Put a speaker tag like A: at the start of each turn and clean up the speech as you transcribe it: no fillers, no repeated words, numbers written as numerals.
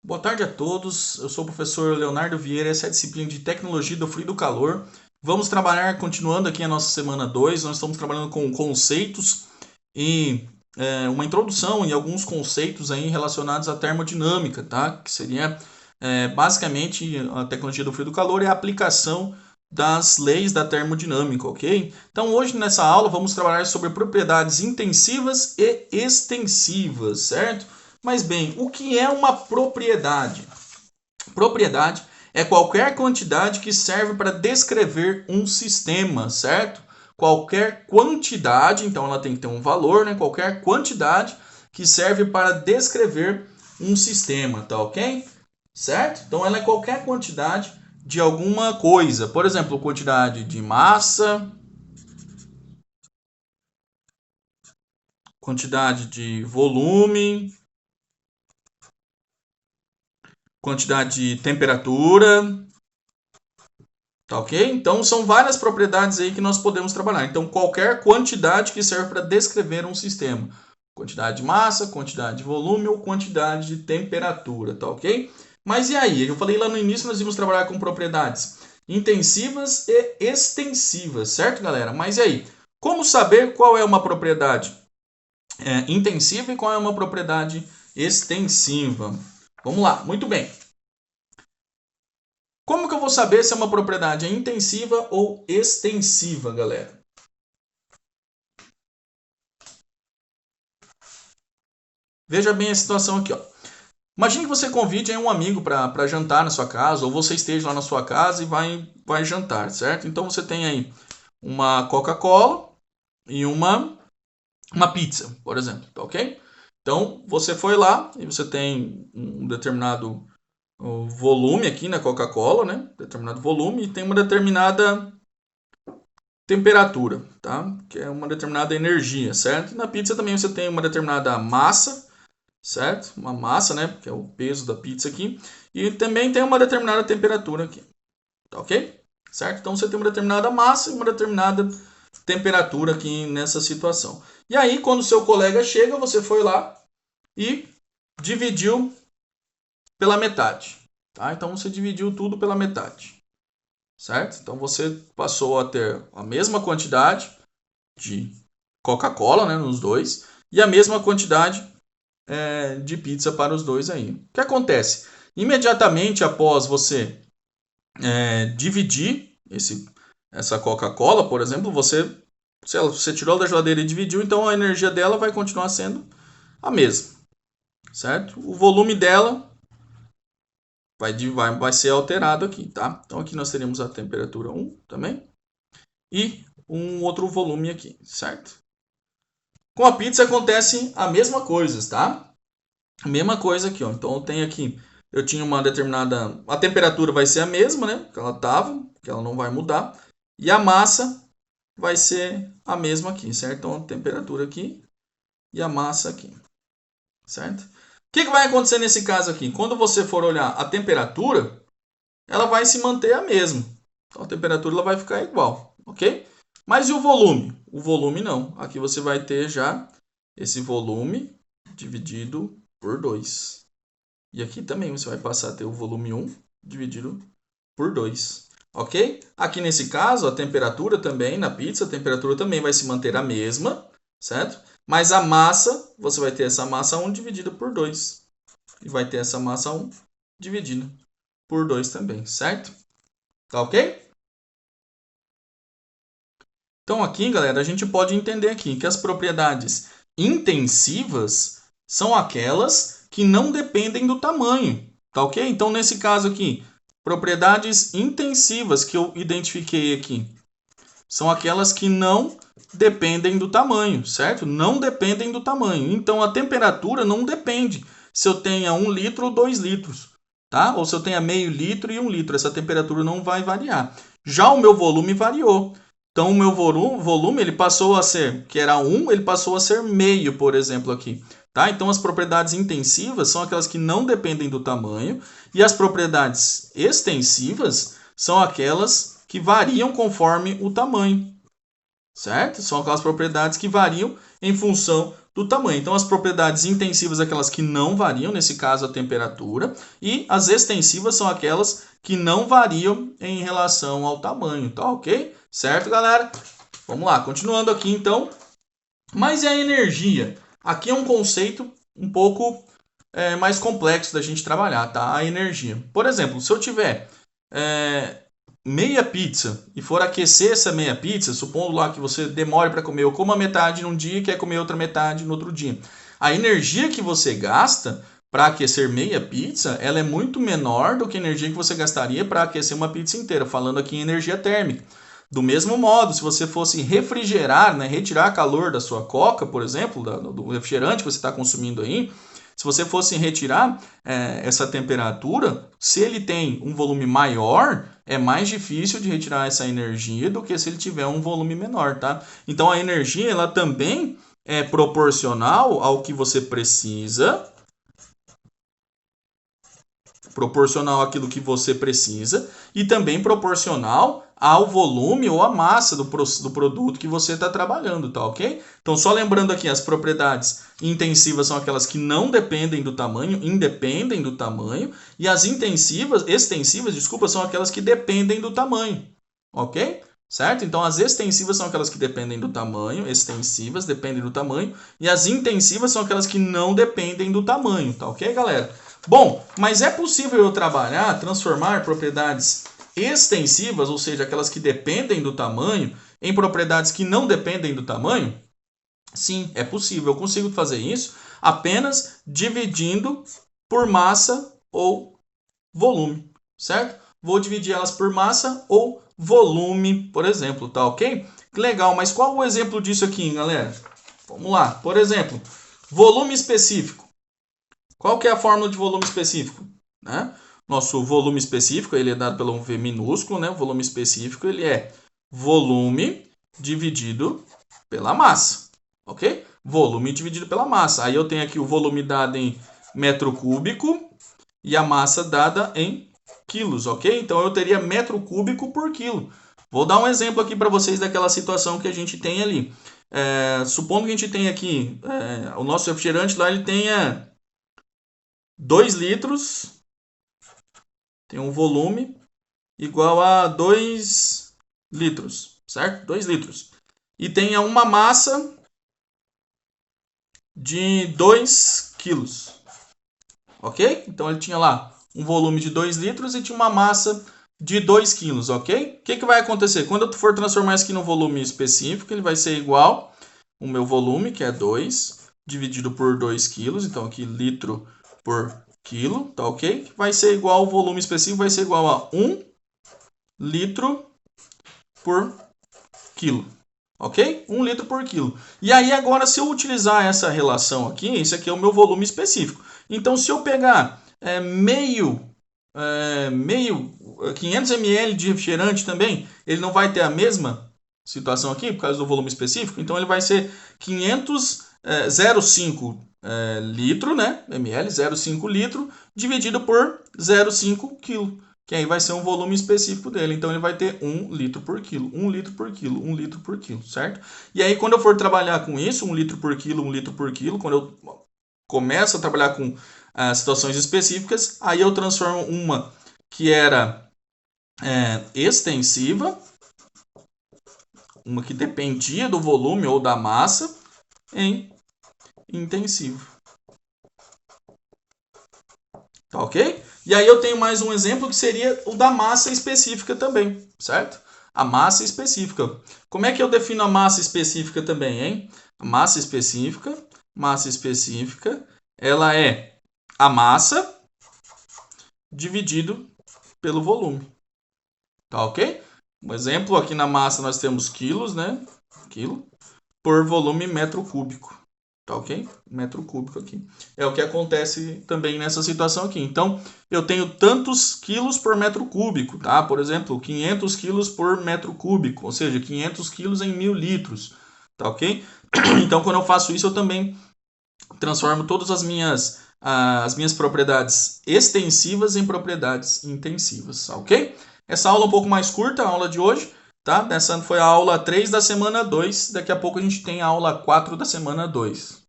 A: Boa tarde a todos, eu sou o professor Leonardo Vieira, essa é a disciplina de Tecnologia do Frio e do Calor. Vamos trabalhar, continuando aqui a nossa semana 2, nós estamos trabalhando com conceitos e uma introdução e alguns conceitos aí relacionados à termodinâmica, tá? Que seria basicamente a tecnologia do frio e do calor é a aplicação das leis da termodinâmica, ok? Então hoje nessa aula vamos trabalhar sobre propriedades intensivas e extensivas, certo? Mas bem, o que é uma propriedade? Propriedade é qualquer quantidade que serve para descrever um sistema, certo? Qualquer quantidade, então ela tem que ter um valor, né? Qualquer quantidade que serve para descrever um sistema, tá ok? Certo? Então ela é qualquer quantidade de alguma coisa. Por exemplo, quantidade de massa, quantidade de volume, quantidade de temperatura, tá ok? Então são várias propriedades aí que nós podemos trabalhar. Então qualquer quantidade que serve para descrever um sistema. Quantidade de massa, quantidade de volume ou quantidade de temperatura, tá ok? Mas e aí? Eu falei lá no início nós íamos trabalhar com propriedades intensivas e extensivas, certo, galera? Mas e aí? Como saber qual é uma propriedade intensiva e qual é uma propriedade extensiva? Vamos lá, muito bem. Como que eu vou saber se é uma propriedade intensiva ou extensiva, galera? Veja bem a situação aqui, ó. Imagine que você convide um amigo para jantar na sua casa, ou você esteja lá na sua casa e vai jantar, certo? Então você tem aí uma Coca-Cola e uma pizza, por exemplo, tá ok? Então você foi lá e você tem um determinado volume aqui na Coca-Cola, né? Determinado volume e tem uma determinada temperatura, tá? Que é uma determinada energia, certo? E na pizza também você tem uma determinada massa, certo? Uma massa, né? Que é o peso da pizza aqui. E também tem uma determinada temperatura aqui, tá ok? Certo? Então você tem uma determinada massa e uma determinada temperatura aqui nessa situação. E aí, quando o seu colega chega, você foi lá e dividiu pela metade, tá? Então você dividiu tudo pela metade, certo? Então você passou a ter a mesma quantidade de Coca-Cola, né, nos dois, e a mesma quantidade de pizza para os dois aí. O que acontece? Imediatamente após você dividir essa Coca-Cola, por exemplo, você tirou da geladeira e dividiu, então a energia dela vai continuar sendo a mesma, certo? O volume dela vai ser alterado aqui, tá? Então aqui nós teremos a temperatura 1 também e um outro volume aqui, certo? Com a pizza acontece a mesma coisa, tá? A mesma coisa aqui, ó. Então eu tenho aqui, eu tinha uma determinada, a temperatura vai ser a mesma, né? Que ela estava, que ela não vai mudar, e a massa vai ser a mesma aqui, certo? Então a temperatura aqui e a massa aqui, certo? O que vai acontecer nesse caso aqui? Quando você for olhar a temperatura, ela vai se manter a mesma. Então a temperatura ela vai ficar igual, ok? Mas e o volume? O volume não. Aqui você vai ter já esse volume dividido por 2. E aqui também você vai passar a ter o volume 1 dividido por 2. Ok? Aqui nesse caso, a temperatura também, na pizza, a temperatura também vai se manter a mesma, certo? Mas a massa, você vai ter essa massa 1 dividida por 2. E vai ter essa massa 1 dividida por 2 também, certo? Tá ok? Então aqui, galera, a gente pode entender aqui que as propriedades intensivas são aquelas que não dependem do tamanho, tá ok? Então nesse caso aqui, propriedades intensivas que eu identifiquei aqui são aquelas que não dependem do tamanho, certo? Não dependem do tamanho. Então a temperatura não depende se eu tenha 1 litro ou 2 litros, tá? Ou se eu tenha meio litro e 1 litro, essa temperatura não vai variar. Já o meu volume variou. Então o meu volume ele passou a ser, que era 1, ele passou a ser meio, por exemplo, aqui. Tá? Então as propriedades intensivas são aquelas que não dependem do tamanho e as propriedades extensivas são aquelas que variam conforme o tamanho, certo? São aquelas propriedades que variam em função do tamanho. Então, as propriedades intensivas são aquelas que não variam, nesse caso a temperatura, e as extensivas são aquelas que não variam em relação ao tamanho, tá ok? Certo, galera? Vamos lá, continuando aqui então. Mas e a energia? Aqui é um conceito um pouco mais complexo da gente trabalhar, tá? A energia. Por exemplo, se eu tiver meia pizza e for aquecer essa meia pizza, supondo lá que você demore para comer ou coma metade num dia e quer comer outra metade no outro dia. A energia que você gasta para aquecer meia pizza, ela é muito menor do que a energia que você gastaria para aquecer uma pizza inteira, falando aqui em energia térmica. Do mesmo modo, se você fosse refrigerar, né, retirar calor da sua coca, por exemplo, do refrigerante que você está consumindo aí, se você fosse retirar essa temperatura, se ele tem um volume maior, é mais difícil de retirar essa energia do que se ele tiver um volume menor, tá? Então a energia ela também é proporcional ao que você precisa, proporcional àquilo que você precisa e também proporcional ao volume ou à massa do produto que você está trabalhando, tá ok? Então, só lembrando aqui, as propriedades intensivas são aquelas que não dependem do tamanho, independem do tamanho, e as extensivas, são aquelas que dependem do tamanho, ok? Certo? Então, as extensivas são aquelas que dependem do tamanho, extensivas dependem do tamanho, e as intensivas são aquelas que não dependem do tamanho, tá ok, galera? Bom, mas é possível eu transformar propriedades extensivas, ou seja, aquelas que dependem do tamanho, em propriedades que não dependem do tamanho? Sim, é possível. Eu consigo fazer isso apenas dividindo por massa ou volume, certo? Vou dividir elas por massa ou volume, por exemplo, tá ok? Legal, mas qual o exemplo disso aqui, galera? Vamos lá. Por exemplo, volume específico. Qual que é a fórmula de volume específico? Né? Nosso volume específico ele é dado pelo V minúsculo, né? O volume específico ele é volume dividido pela massa, ok? Volume dividido pela massa. Aí eu tenho aqui o volume dado em metro cúbico e a massa dada em quilos, ok? Então eu teria metro cúbico por quilo. Vou dar um exemplo aqui para vocês daquela situação que a gente tem ali. Supondo que a gente tenha aqui, o nosso refrigerante lá ele tenha 2 litros, tem um volume igual a 2 litros, certo? 2 litros. E tenha uma massa de 2 quilos, ok? Então ele tinha lá um volume de 2 litros e tinha uma massa de 2 quilos, ok? O que vai acontecer? Quando eu for transformar isso aqui no volume específico, ele vai ser igual o meu volume, que é 2, dividido por 2 quilos, então aqui litro por quilo, tá ok? Vai ser igual ao volume específico, vai ser igual a 1 litro por quilo, ok? 1 litro por quilo. E aí agora, se eu utilizar essa relação aqui, esse aqui é o meu volume específico. Então, se eu pegar meio 500 ml de refrigerante também, ele não vai ter a mesma situação aqui, por causa do volume específico. Então, ele vai ser 0,5 litro, né? ml, 0,5 litro, dividido por 0,5 quilo, que aí vai ser um volume específico dele. Então, ele vai ter 1 litro por quilo, 1 litro por quilo, 1 litro por quilo, certo? E aí, quando eu for trabalhar com isso, 1 litro por quilo, 1 litro por quilo, quando eu começo a trabalhar com situações específicas, aí eu transformo uma que era extensiva, uma que dependia do volume ou da massa, em intensivo. Tá ok? E aí eu tenho mais um exemplo que seria o da massa específica também, certo? A massa específica. Como é que eu defino a massa específica também, hein? A massa específica, ela é a massa dividido pelo volume. Tá ok? Um exemplo, aqui na massa nós temos quilos, né? Quilo por volume metro cúbico. Tá ok? Metro cúbico aqui. É o que acontece também nessa situação aqui. Então, eu tenho tantos quilos por metro cúbico, tá? Por exemplo, 500 quilos por metro cúbico, ou seja, 500 quilos em 1000 litros, tá ok? Então, quando eu faço isso, eu também transformo todas as minhas propriedades extensivas em propriedades intensivas, tá ok? Essa aula é um pouco mais curta, a aula de hoje, tá? Essa foi a aula 3 da semana 2. Daqui a pouco a gente tem a aula 4 da semana 2.